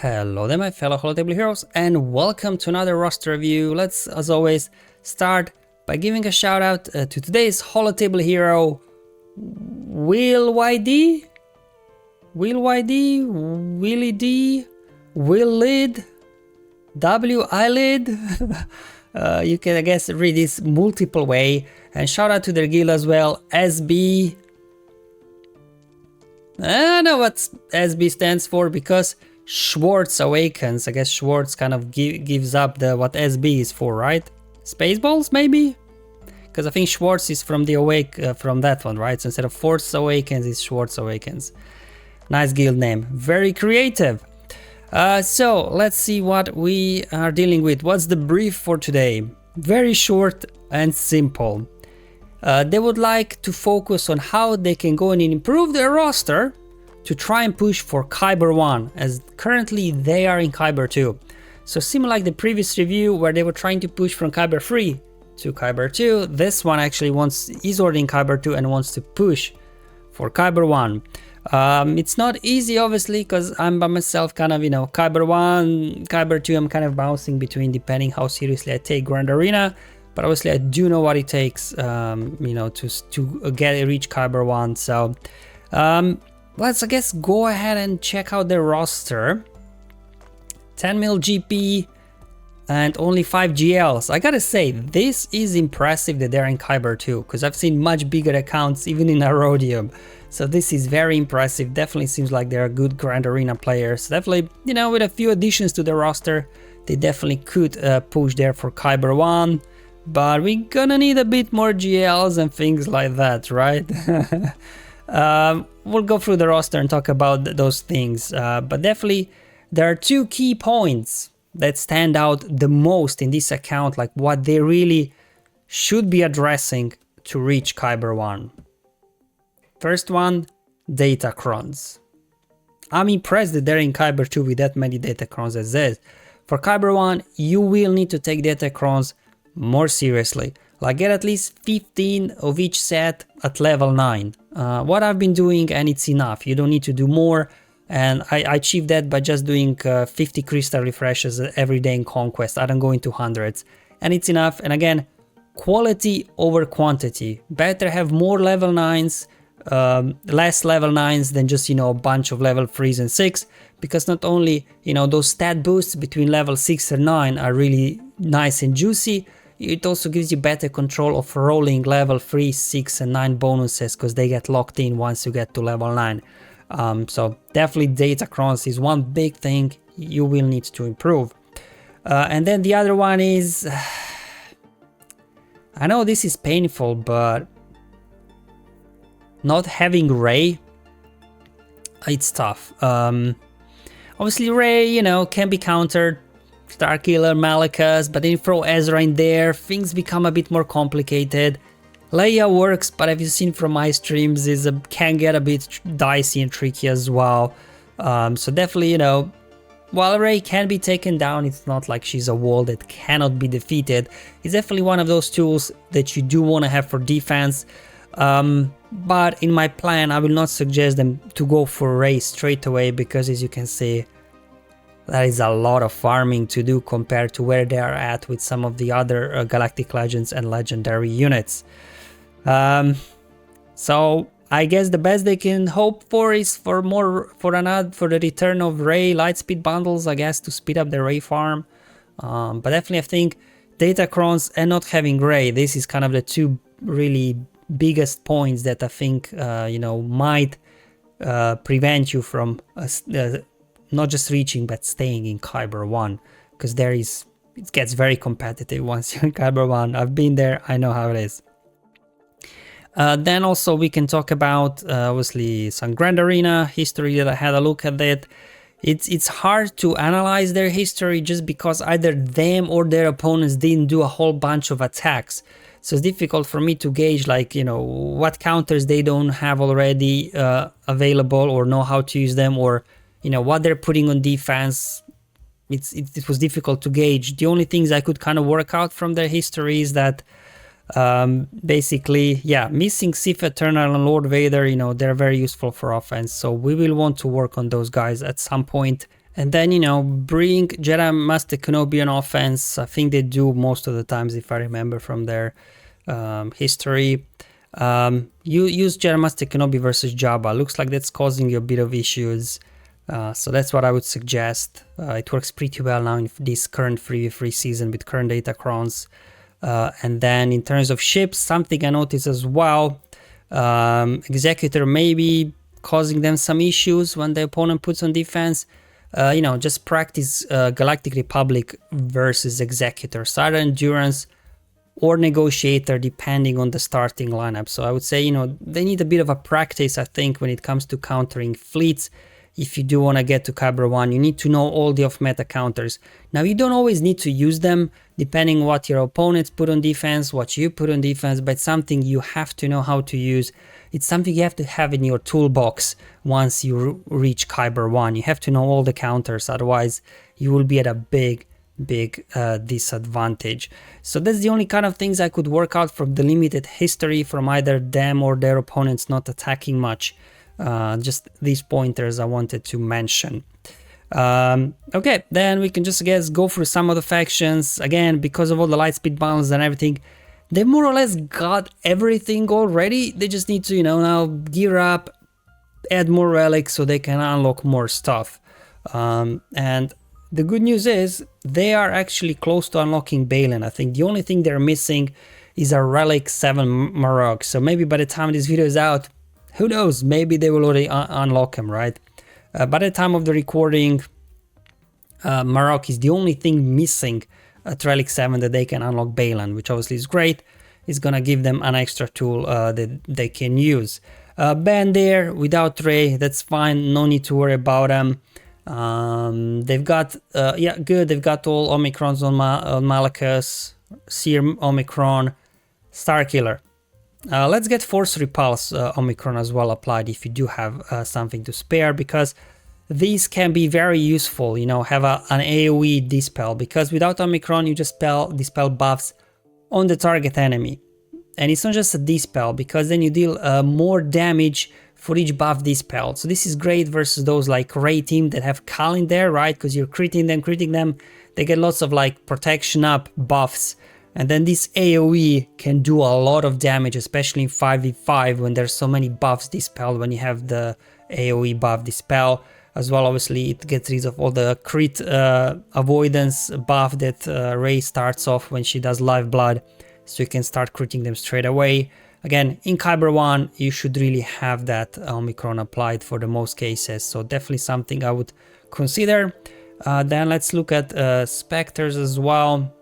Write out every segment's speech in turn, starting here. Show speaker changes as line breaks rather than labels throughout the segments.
Hello there my fellow holotable heroes and welcome to another roster review. Let's, as always, start by giving a shout out to today's holotable hero, Will YD, Willie D, Will Lid, W Eyelid. You can, I guess, read this multiple way. And shout out to their guild as well, SB. I don't know what SB stands for because Schwartz awakens. I guess Schwartz kind of gives up what SB is for, right? Spaceballs, maybe? Because I think Schwartz is from the from that one, right? So instead of Force Awakens, it's Schwartz Awakens. Nice guild name. Very creative. So let's see what we are dealing with. What's the brief for today? Very short and simple. They would like to focus on how they can go and improve their roster to try and push for Kyber 1, as currently they are in Kyber 2. So similar like the previous review where they were trying to push from Kyber 3 to Kyber 2, this one actually is already in Kyber 2 and wants to push for Kyber 1. It's not easy obviously because I'm by myself kind of, Kyber 1, Kyber 2, I'm kind of bouncing between depending how seriously I take Grand Arena. But obviously I do know what it takes, to reach Kyber 1. So let's, I guess, go ahead and check out their roster. 10 mil GP and only 5 GLs. I gotta say, this is impressive that they're in Kyber 2, because I've seen much bigger accounts even in Arodium. So this is very impressive. Definitely seems like they're a good Grand Arena players. Definitely, with a few additions to the roster, they definitely could push there for Kyber 1. But we're gonna need a bit more GLs and things like that, right? We'll go through the roster and talk about those things. But definitely, there are two key points that stand out the most in this account, like what they really should be addressing to reach Kyber 1. First one, Datacrons. I'm impressed that they're in Kyber 2 with that many Datacrons as this. For Kyber 1, you will need to take Datacrons more seriously, like get at least 15 of each set at level 9. What I've been doing, and it's enough, you don't need to do more, and I achieved that by just doing 50 crystal refreshes every day in Conquest. I don't go into hundreds, and it's enough. And again, quality over quantity. Better have more level 9s, less level 9s than just, a bunch of level 3s and 6, because not only, those stat boosts between level 6 and 9 are really nice and juicy, it also gives you better control of rolling level 3, 6 and 9 bonuses, because they get locked in once you get to level 9. So definitely Datacrons is one big thing you will need to improve. And then the other one is, I know this is painful, but not having Ray, it's tough. Obviously Ray, can be countered. Starkiller, Malakas, but then you throw Ezra in there, things become a bit more complicated. Leia works, but have you seen from my streams, can get a bit dicey and tricky as well. So definitely, while Rey can be taken down, it's not like she's a wall that cannot be defeated. It's definitely one of those tools that you do want to have for defense. But in my plan, I will not suggest them to go for Rey straight away, because as you can see, that is a lot of farming to do compared to where they are at with some of the other Galactic Legends and Legendary units. So I guess the best they can hope for is for the return of Ray Lightspeed bundles, I guess, to speed up the Ray farm. But definitely I think Datacrons and not having Ray, this is kind of the two really biggest points that I think might prevent you from not just reaching but staying in Kyber 1, because it gets very competitive once you're in Kyber 1. I've been there, I know how it is. Then also we can talk about obviously some Grand Arena history that I had a look at that. It's hard to analyze their history just because either them or their opponents didn't do a whole bunch of attacks. So it's difficult for me to gauge what counters they don't have already available or know how to use them, or what they're putting on defense. It was difficult to gauge. The only things I could kind of work out from their history is that basically, missing Sith Eternal and Lord Vader, they're very useful for offense. So we will want to work on those guys at some point And then, you know, bring Jedi Master Kenobi on offense. I think they do most of the times, if I remember from their history. You use Jedi Master Kenobi versus Jabba. Looks like that's causing you a bit of issues. So that's what I would suggest. It works pretty well now in this current 3v3 season with current Datacrons. And then in terms of ships, something I noticed as well, Executor maybe causing them some issues when the opponent puts on defense. You know, just practice Galactic Republic versus Executor, either Endurance or Negotiator, depending on the starting lineup. So I would say, you know, they need a bit of a practice, I think, when it comes to countering fleets. If you do want to get to Kyber 1, you need to know all the off-meta counters. Now, you don't always need to use them, depending what your opponents put on defense, what you put on defense, but it's something you have to know how to use. It's something you have to have in your toolbox once you reach Kyber 1. You have to know all the counters, otherwise you will be at a big disadvantage. So that's the only kind of things I could work out from the limited history from either them or their opponents not attacking much. Just these pointers I wanted to mention. Okay, then we can just, I guess, go through some of the factions. Again, because of all the light speed balance and everything, they more or less got everything already. They just need to, you know, now gear up, add more relics so they can unlock more stuff. And the good news is they are actually close to unlocking Balin. I think the only thing they're missing is a relic 7 Marok. So maybe by the time this video is out, who knows, maybe they will already unlock him, right? By the time of the recording, Marok is the only thing missing at Relic 7 that they can unlock Balin, which obviously is great. It's gonna give them an extra tool that they can use. Ben there without Rey, that's fine, no need to worry about them. They've got, yeah, good, they've got all Omicrons on Malachus, Seer Omicron, Starkiller. Let's get Force Repulse Omicron as well applied if you do have something to spare, because these can be very useful, you know, have an AoE dispel, because without Omicron you just dispel buffs on the target enemy. And it's not just a dispel, because then you deal more damage for each buff dispelled. So this is great versus those like Rey team that have Cal in there, right? Because you're critting them, they get lots of like protection up buffs. And then this AoE can do a lot of damage, especially in 5v5 when there's so many buffs dispelled, when you have the AoE buff dispel. As well, obviously, it gets rid of all the crit avoidance buff that Rey starts off when she does Live Blood. So you can start critting them straight away. Again, in Kyber 1, you should really have that Omicron applied for the most cases. So definitely something I would consider. Then let's look at Spectres as well.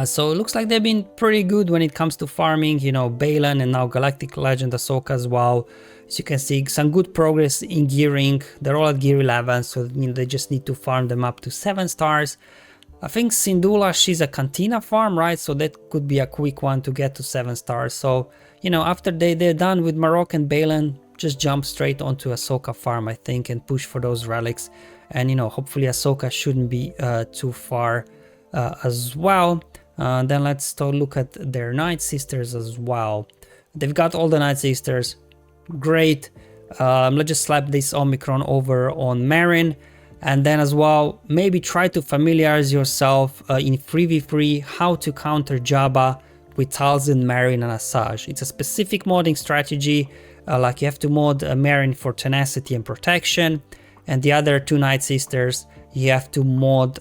So it looks like they've been pretty good when it comes to farming, you know, Balin and now Galactic Legend Ahsoka as well. As you can see, some good progress in gearing. They're all at gear 11, so you know, they just need to farm them up to 7 stars. I think Syndulla, she's a Cantina farm, right? So that could be a quick one to get to 7 stars. So, you know, after they're done with Marok and Balin, just jump straight onto Ahsoka farm, I think, and push for those relics. And, you know, hopefully Ahsoka shouldn't be too far as well. Then let's look at their Night Sisters as well. They've got all the Night Sisters, great. Let's just slap this Omicron over on Marin, and then as well maybe try to familiarize yourself in 3v3 how to counter Jabba with Talzin, Marin and Asajj. It's a specific modding strategy, like you have to mod Marin for tenacity and protection, and the other 2 Night Sisters you have to mod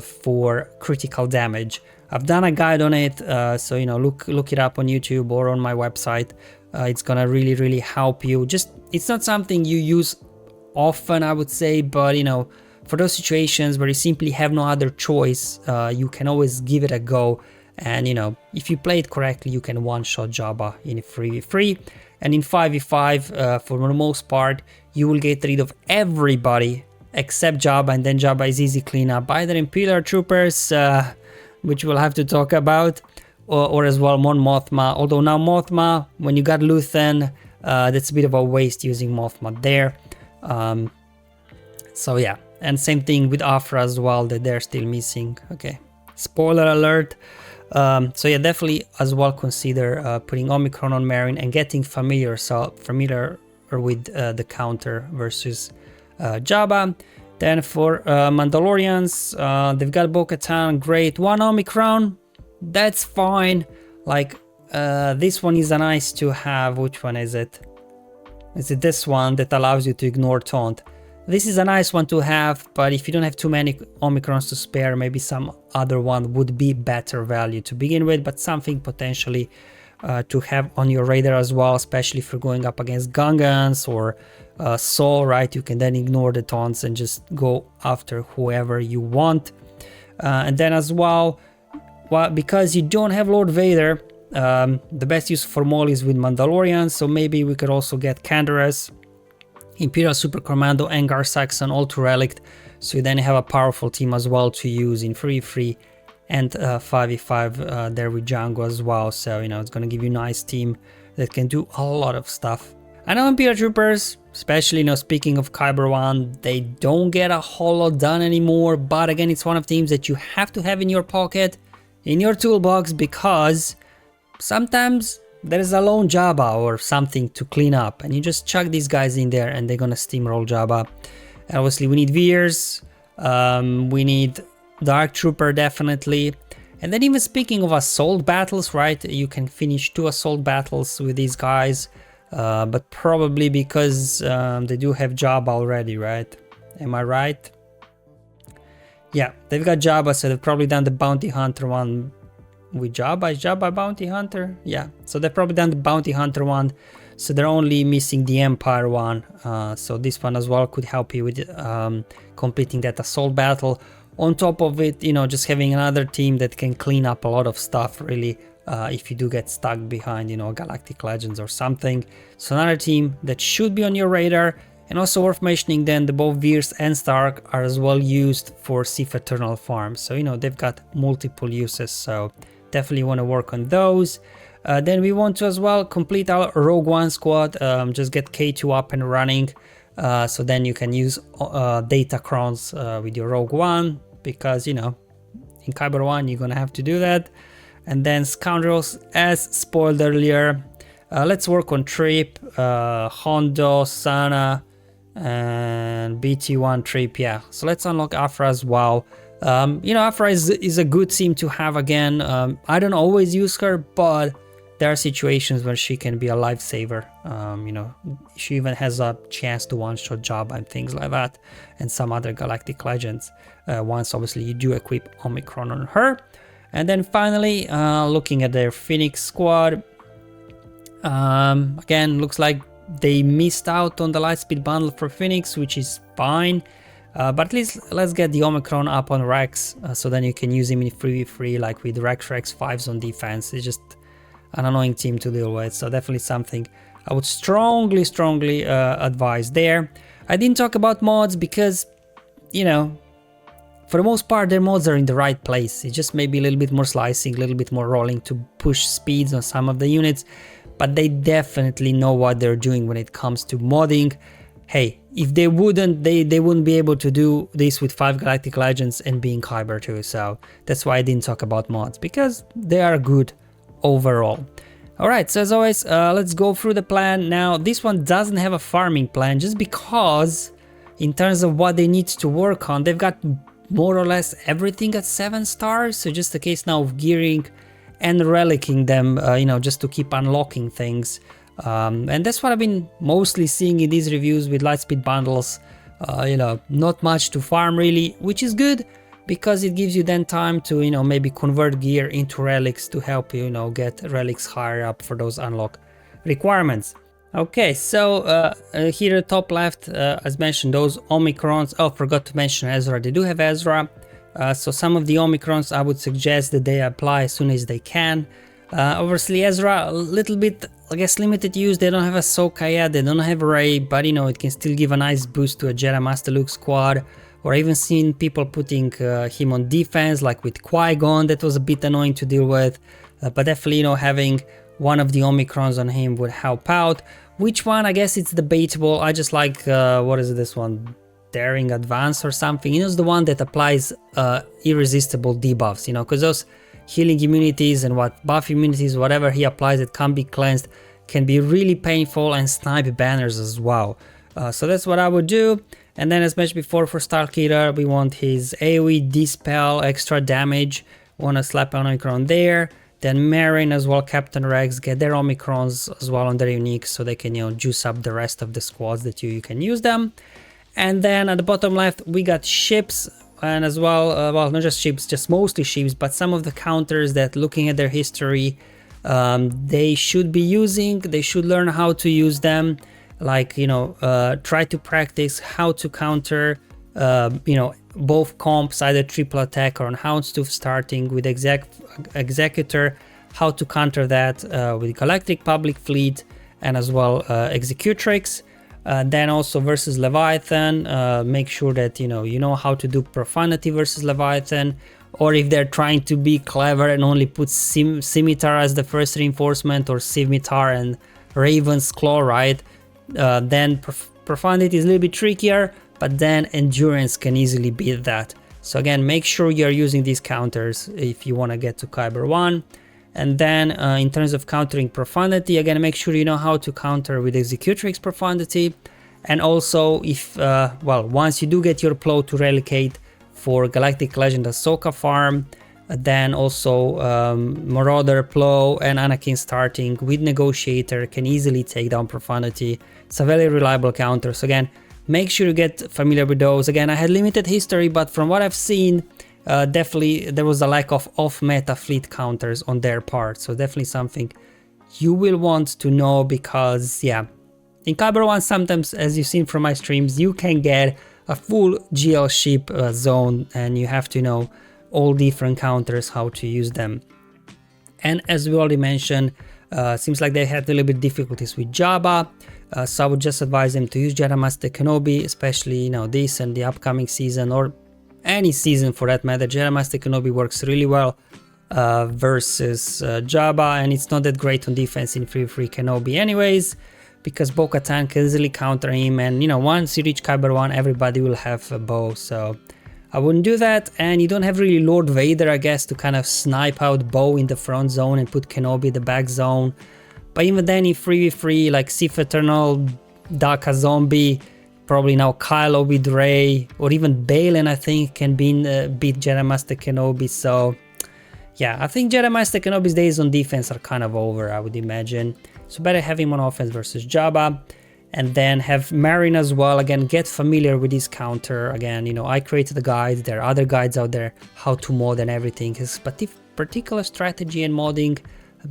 for critical damage. I've done a guide on it, so you know, look it up on YouTube or on my website. It's gonna really help you. Just, it's not something you use often, I would say, but you know, for those situations where you simply have no other choice, you can always give it a go. And you know, if you play it correctly, you can one-shot Jabba in 3v3, and in 5v5, for the most part, you will get rid of everybody except Jabba, and then Jabba is easy cleanup, either Imperial Troopers, which we'll have to talk about, or as well Mon Mothma. Although now Mothma, when you got Luthen, that's a bit of a waste using Mothma there. So yeah, and same thing with Afra as well, that they're still missing. Okay, spoiler alert. So yeah, definitely as well consider putting Omicron on Marin and getting familiar with the counter versus Jabba. Then for Mandalorians, they've got Bo-Katan, great. 1 Omicron, that's fine. Like, this one is a nice to have. Which one is it? Is it this one that allows you to ignore taunt? This is a nice one to have, but if you don't have too many Omicrons to spare, maybe some other one would be better value to begin with, but something potentially to have on your radar as well, especially if you're going up against Gungans or Soul, right? You can then ignore the taunts and just go after whoever you want. And then as well, because you don't have Lord Vader, the best use for Maul is with Mandalorian, so maybe we could also get Canderous, Imperial Super Commando, and Gar Saxon all to Relic, so you then have a powerful team as well to use in 3v3 and 5v5 there with Django as well. So, you know, it's gonna give you a nice team that can do a lot of stuff. I know Imperial Troopers, especially, you know, speaking of Kyber 1, they don't get a whole lot done anymore, but again, it's one of the teams that you have to have in your pocket, in your toolbox, because sometimes there is a lone Jabba or something to clean up, and you just chuck these guys in there and they're gonna steamroll Jabba. And obviously we need Veers, we need Dark Trooper definitely, and then even speaking of assault battles, right, you can finish 2 assault battles with these guys, but probably because they do have Jabba already, right? Am I right? Yeah, they've got Jabba, so they've probably done the Bounty Hunter one with Jabba. Is Jabba Bounty Hunter? Yeah, so they've probably done the Bounty Hunter one, so they're only missing the Empire one, so this one as well could help you with completing that assault battle. On top of it, you know, just having another team that can clean up a lot of stuff, really, if you do get stuck behind, you know, Galactic Legends or something. So another team that should be on your radar. And also worth mentioning then, the both Veers and Stark are as well used for Sith Eternal farms. So, you know, they've got multiple uses, so definitely want to work on those. Then we want to as well complete our Rogue One squad, just get K2 up and running. So then you can use Datacrons with your Rogue One, because, you know, in Kyber 1 you're gonna have to do that. And then Scoundrels, as spoiled earlier, let's work on Trip, Hondo, Sana, and BT1 Trip. Yeah, so let's unlock Afra as well. You know, Afra is a good team to have again. I don't always use her, but there are situations where she can be a lifesaver. You know, she even has a chance to one-shot Jabba and things like that, and some other Galactic Legends, once obviously you do equip Omicron on her. And then finally, looking at their Phoenix squad, again, looks like they missed out on the Lightspeed bundle for Phoenix, which is fine. But at least let's get the Omicron up on Rex, so then you can use him in 3v3, like with Rex 5s on defense. It's just an annoying team to deal with, so definitely something I would strongly advise there. I didn't talk about mods because, you know, for the most part their mods are in the right place. It's just maybe a little bit more slicing, a little bit more rolling to push speeds on some of the units, but they definitely know what they're doing when it comes to modding. Hey, if they wouldn't, they wouldn't be able to do this with 5 Galactic Legends and being Kyber too, so that's why I didn't talk about mods, because they are good overall. Alright, so as always, let's go through the plan. Now, this one doesn't have a farming plan, just because in terms of what they need to work on, they've got more or less everything at 7 stars, so just a case now of gearing and relicking them, you know, just to keep unlocking things. And that's what I've been mostly seeing in these reviews with Lightspeed bundles. You know, not much to farm really, which is good, because it gives you then time to, you know, maybe convert gear into relics to help you, you know, get relics higher up for those unlock requirements. Okay, so here at top left, as mentioned, those Omicrons. Oh, forgot to mention Ezra. They do have Ezra. So some of the Omicrons I would suggest that they apply as soon as they can. Obviously Ezra, a little bit, I guess, limited use. They don't have Ahsoka yet, they don't have Rey, but you know, it can still give a nice boost to a Jedi Master Luke squad. Or even seen people putting him on defense, like with Qui-Gon. That was a bit annoying to deal with, but definitely, you know, having one of the Omicrons on him would help out. Which one? I guess it's debatable. I just like, what is this one? Daring Advance or something. You know, it's the one that applies irresistible debuffs, you know, because those healing immunities and what buff immunities, whatever he applies that can't be cleansed, can be really painful, and snipe banners as well. So that's what I would do. And then as mentioned before, for Starkiller, we want his AoE Dispel, extra damage. Want to slap an Omicron there. Then Marin as well, Captain Rex, get their Omicrons as well on their unique, so they can, you know, juice up the rest of the squads that you can use them. And then at the bottom left, we got ships, and as well, well, not just ships, just mostly ships, but some of the counters that, looking at their history, they should be using. They should learn how to use them. Like, you know, try to practice how to counter, you know, both comps, either triple attack or on Houndstooth, starting with Executor, how to counter that with Galactic Public Fleet, and as well Executrix. Then also versus Leviathan, make sure that you know how to do Profanity versus Leviathan, or if they're trying to be clever and only put Scimitar as the first reinforcement, or Scimitar and Raven's Claw, right? Then Profanity is a little bit trickier, but then Endurance can easily beat that. So again, make sure you're using these counters if you want to get to Kyber 1. And then in terms of countering Profanity, again, make sure you know how to counter with Executrix Profanity. And also, if, well, once you do get your Plow to Relicate for Galactic Legend Ahsoka farm, then also Marauder, Plow, and Anakin starting with Negotiator can easily take down Profanity. It's a very reliable counter. So again, make sure you get familiar with those. Again, I had limited history, but from what I've seen, definitely there was a lack of off-meta fleet counters on their part, so definitely something you will want to know, because yeah, in Kyber 1 sometimes, as you've seen from my streams, you can get a full GL ship zone, and you have to know all different counters, how to use them. And as we already mentioned, seems like they had a little bit difficulties with Jabba, so I would just advise them to use Jedi Master Kenobi, especially, you know, this and the upcoming season, or any season for that matter. Jedi Master Kenobi works really well versus Jabba, and it's not that great on defense in free Kenobi anyways, because Bo-Katan can easily counter him, and you know, once you reach Kyber 1, everybody will have a bow, so I wouldn't do that. And you don't have really Lord Vader, I guess, to kind of snipe out Bo in the front zone and put Kenobi in the back zone. But even then, in 3v3, like Sith Eternal, Daka Zombie, probably now Kylo with Rey, or even Balin, I think, can beat Jedi Master Kenobi. So yeah, I think Jedi Master Kenobi's days on defense are kind of over, I would imagine. So better have him on offense versus Jabba. And then have Marin as well. Again, get familiar with this counter. Again, you know, I created the guides. There are other guides out there, how to mod and everything. It's particular strategy and modding,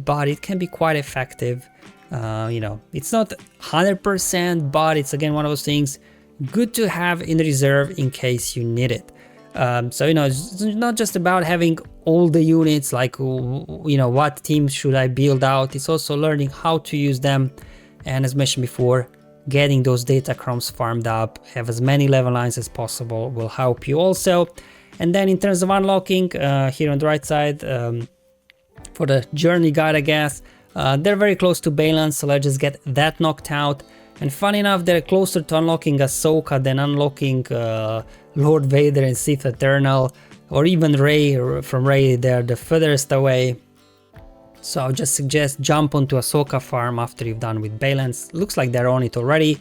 but it can be quite effective. You know, it's not 100%, but it's again one of those things good to have in reserve in case you need it. So, you know, it's not just about having all the units, like, you know, what teams should I build out. It's also learning how to use them. And as mentioned before, getting those Datacrons farmed up, have as many level lines as possible, will help you also. And then in terms of unlocking, here on the right side, for the journey guide, I guess, they're very close to Balin, so let's just get that knocked out. And funny enough, they're closer to unlocking Ahsoka than unlocking Lord Vader and Sith Eternal, or even Rey. From Rey, they're the furthest away. So I would just suggest jump onto Ahsoka farm after you've done with Balin's. Looks like they're on it already.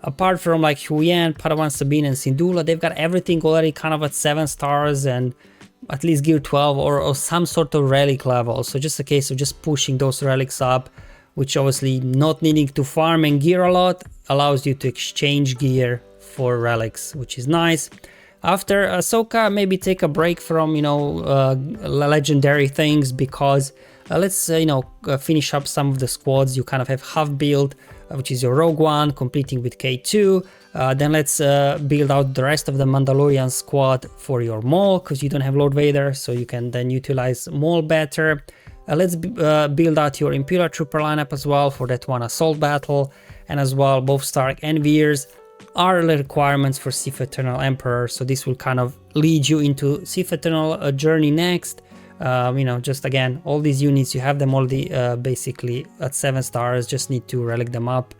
Apart from like Huyen, Padawan Sabine, and Syndulla, they've got everything already kind of at 7 stars and at least gear 12 or some sort of relic level. So just a case of just pushing those relics up, which obviously not needing to farm and gear a lot allows you to exchange gear for relics, which is nice. After Ahsoka, maybe take a break from, you know, legendary things, because let's you know, finish up some of the squads. You kind of have half build, which is your Rogue One, completing with K2. Then let's build out the rest of the Mandalorian squad for your Maul, because you don't have Lord Vader, so you can then utilize Maul better. Let's build out your Imperial Trooper lineup as well for that one assault battle, and as well both Stark and Veers are the requirements for Sith Eternal Emperor, so this will kind of lead you into Sith Eternal journey next. You know, just again, all these units, you have them already basically at 7 stars, just need to relic them up,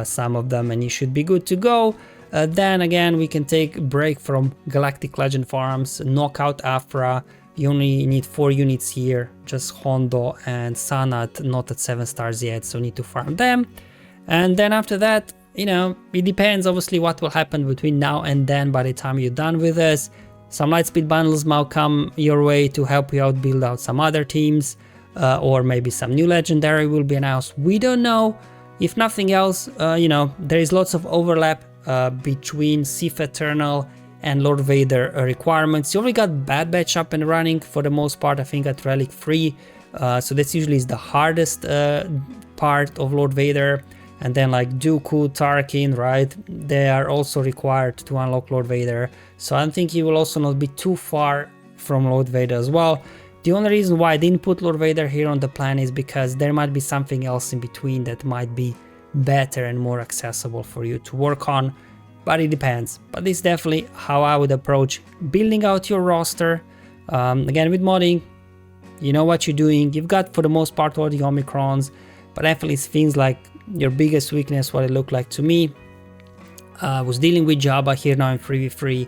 some of them, and you should be good to go. Then again, we can take a break from Galactic Legend farms, knock out Afra. You only need 4 units here, just Hondo and Sanat, not at 7 stars yet, so need to farm them. And then after that, you know, it depends obviously what will happen between now and then. By the time you're done with this, some Lightspeed bundles might come your way to help you out build out some other teams, or maybe some new legendary will be announced. We don't know. If nothing else, you know, there is lots of overlap between Sith Eternal and Lord Vader requirements. You already got Bad Batch up and running for the most part, I think at Relic 3. So that's usually is the hardest part of Lord Vader. And then like Dooku, Tarkin, right? They are also required to unlock Lord Vader. So I think you will also not be too far from Lord Vader as well. The only reason why I didn't put Lord Vader here on the plan is because there might be something else in between that might be better and more accessible for you to work on. But it depends. But this is definitely how I would approach building out your roster. Again, with modding, you know what you're doing. You've got for the most part all the Omicrons, but definitely things like your biggest weakness, what it looked like to me, was dealing with Jabba here now in 3v3,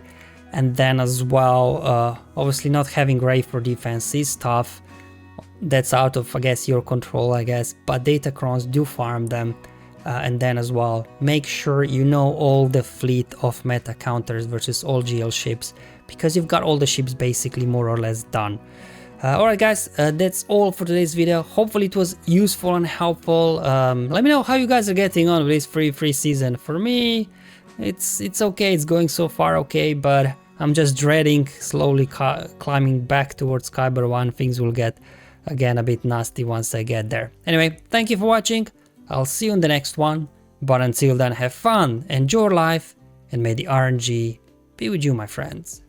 and then as well, obviously not having Ray for defense is tough. That's out of, I guess, your control, I guess, but Datacrons do farm them. And then as well, make sure you know all the fleet of meta counters versus all GL ships, because you've got all the ships basically more or less done. Alright guys, that's all for today's video. Hopefully it was useful and helpful. Let me know how you guys are getting on with this free season. For me, it's okay, it's going so far okay, but I'm just dreading slowly climbing back towards Kyber 1. Things will get again a bit nasty once I get there. Anyway, thank you for watching. I'll see you in the next one, but until then, have fun, enjoy life, and may the RNG be with you, my friends.